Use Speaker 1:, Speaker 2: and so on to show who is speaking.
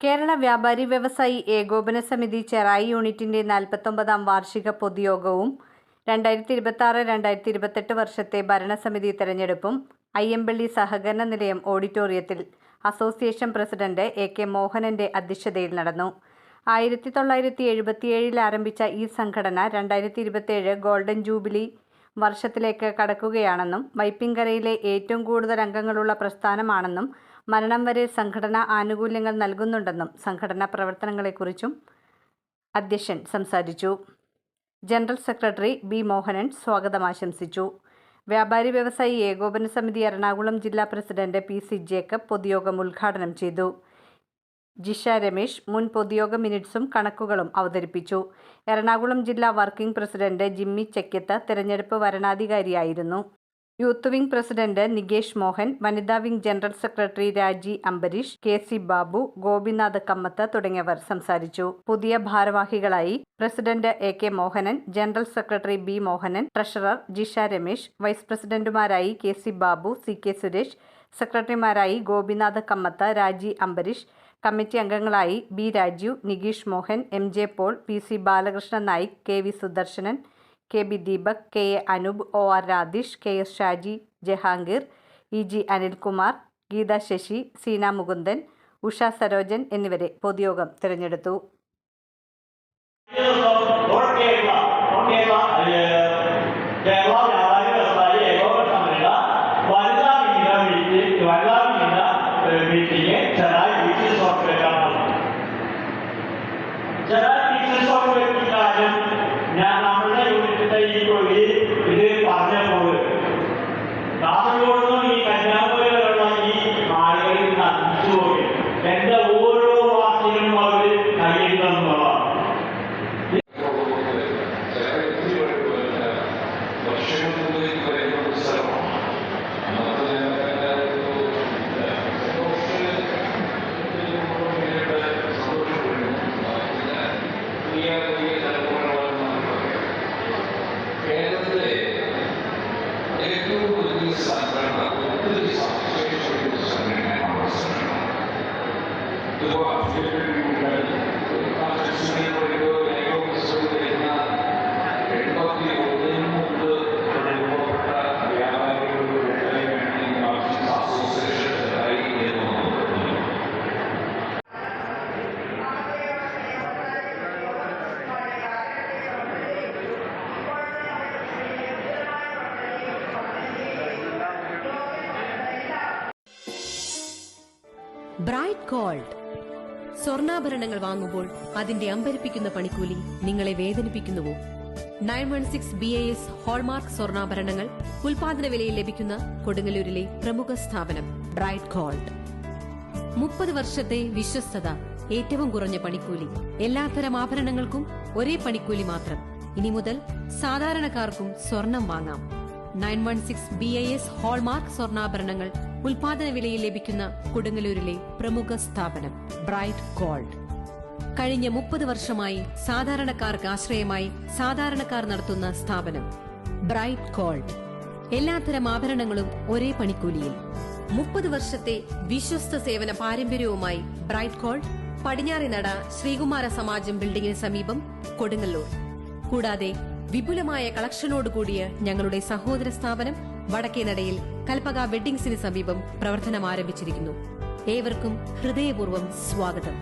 Speaker 1: കേരള വ്യാപാരി വ്യവസായി ഏകോപന സമിതി ചെറായി യൂണിറ്റിന്റെ 49ാം വാർഷിക പൊതുയോഗവും 2026-2028 വർഷത്തെ ഭരണസമിതി തെരഞ്ഞെടുപ്പും അയ്യമ്പള്ളി സഹകരണ നിലയം ഓഡിറ്റോറിയത്തിൽ അസോസിയേഷൻ പ്രസിഡന്റ് എ.കെ. മോഹനന്റെ അധ്യക്ഷതയിൽ നടന്നു. 1977 ആരംഭിച്ച ഈ സംഘടന 2027 ഗോൾഡൻ ജൂബിലി വർഷത്തിലേക്ക് കടക്കുകയാണെന്നും വൈപ്പിൻകരയിലെ ഏറ്റവും കൂടുതൽ അംഗങ്ങളുള്ള പ്രസ്ഥാനമാണെന്നും മരണം വരെ സംഘടന ആനുകൂല്യങ്ങൾ നൽകുന്നുണ്ടെന്നും സംഘടനാ പ്രവർത്തനങ്ങളെക്കുറിച്ചും അധ്യക്ഷൻ സംസാരിച്ചു. General secretary B. മോഹനൻ സ്വാഗതം ആശംസിച്ചു. വ്യാപാരി വ്യവസായി ഏകോപന സമിതി എറണാകുളം ജില്ലാ പ്രസിഡന്റ് പി.സി. ജേക്കബ് പൊതുയോഗം ഉദ്ഘാടനം ചെയ്തു. ജിഷ രമേശ് മുൻ പൊതുയോഗ മിനിറ്റ്സും കണക്കുകളും അവതരിപ്പിച്ചു. എറണാകുളം ജില്ലാ വർക്കിംഗ് പ്രസിഡന്റ് ജിമ്മി ചെക്കത്ത് തെരഞ്ഞെടുപ്പ് വരണാധികാരിയായിരുന്നു. Youth wing president Nikesh Mohan, വനിതാ wing general secretary Raji Ambareesh, K C. Babu, Gopinath Kammath തുടങ്ങിയവർ സംസാരിച്ചു. പുതിയ ഭാരവാഹികളായി president A K. Mohanan, general secretary B. Mohanan, treasurer Jisha Ramesh, vice പ്രസിഡന്റുമാരായി കെ.സി. ബാബു, സി.കെ. സുരേഷ്, സെക്രട്ടറിമാരായി ഗോപിനാഥ് കമ്മത്ത്, രാജി അംബരീഷ്, കമ്മിറ്റി അംഗങ്ങളായി B. Rajeev, Nikesh Mohan, M J. Paul, P C. Balakrishnan Naik, K V. Sudarshanan, K B. Deepak, K A. Anoop, O R. Radheesh, K S. Shaji, Jahangir, E G. Anilkumar, Geetha Sasi, Seena Mukundan, Usha Sarojan എന്നിവരെ പൊതുയോഗം തിരഞ്ഞെടുത്തു.
Speaker 2: ഞാൻ നമ്മുടെ യൂണിറ്റിന്റെ ഈ തൊഴിൽ ഇത് പറഞ്ഞപ്പോൾ കാസർഗോഡ് ഈ കന്യാകുമാരിയിലുള്ള ഈ ആളുകളിൽ നിന്ന് അടിച്ചുപോയി എന്റെ ഓരോ വാക്കിലും അവർ കയ്യിലെന്നുള്ളതാണ്.
Speaker 3: ബ്രൈറ്റ് ഗോൾഡ് സ്വർണ്ണാഭരണങ്ങൾ വാങ്ങുമ്പോൾ അതിന്റെ അമ്പരിപ്പിക്കുന്ന പണിക്കൂലി നിങ്ങളെ വേദനിപ്പിക്കുന്നുവോ? 916 BIS ഹോൾമാർക്ക് സ്വർണ്ണാഭരണങ്ങൾ ഉൽപാദന വിലയിൽ ലഭിക്കുന്ന കൊടുങ്ങല്ലൂരിലെ പ്രമുഖ സ്ഥാപനം ബ്രൈറ്റ് ഗോൾഡ്. 30 വർഷത്തെ വിശ്വസ്തത, ഏറ്റവും കുറഞ്ഞ പണിക്കൂലി, എല്ലാത്തരം ആഭരണങ്ങൾക്കും ഒരേ പണിക്കൂലി മാത്രം. ഇനി മുതൽ സാധാരണക്കാർക്കും സ്വർണം വാങ്ങാം. 916 BIS ഹോൾമാർക്ക് സ്വർണ്ണാഭരണങ്ങൾ ഉൽപാദന വിലയിൽ ലഭിക്കുന്ന കൊടുങ്ങല്ലൂരിലെ പ്രമുഖ സ്ഥാപനം ബ്രൈറ്റ് ഗോൾഡ്. കഴിഞ്ഞ 30 വർഷമായി സാധാരണക്കാർക്ക് ആശ്രയമായി സാധാരണക്കാർ നടത്തുന്ന സ്ഥാപനം ബ്രൈറ്റ് ഗോൾഡ്. എല്ലാത്തരം ആഭരണങ്ങളും ഒരേ പണിക്കൂലിയിൽ. 30 വർഷത്തെ വിശ്വസ്ത സേവന പാരമ്പര്യവുമായി ബ്രൈറ്റ് ഗോൾഡ്, പടിഞ്ഞാറേനട ശ്രീകുമാര സമാജം ബിൽഡിംഗിന് സമീപം, കൊടുങ്ങല്ലൂർ. കൂടാതെ വിപുലമായ കളക്ഷനോടുകൂടിയ ഞങ്ങളുടെ സഹോദര സ്ഥാപനം വടക്കേനടയിൽ കൽപ്പക വെഡ്ഡിംഗ്സിന് സമീപം പ്രവർത്തനം ആരംഭിച്ചിരിക്കുന്നു. ഏവർക്കും ഹൃദയപൂർവ്വം സ്വാഗതം.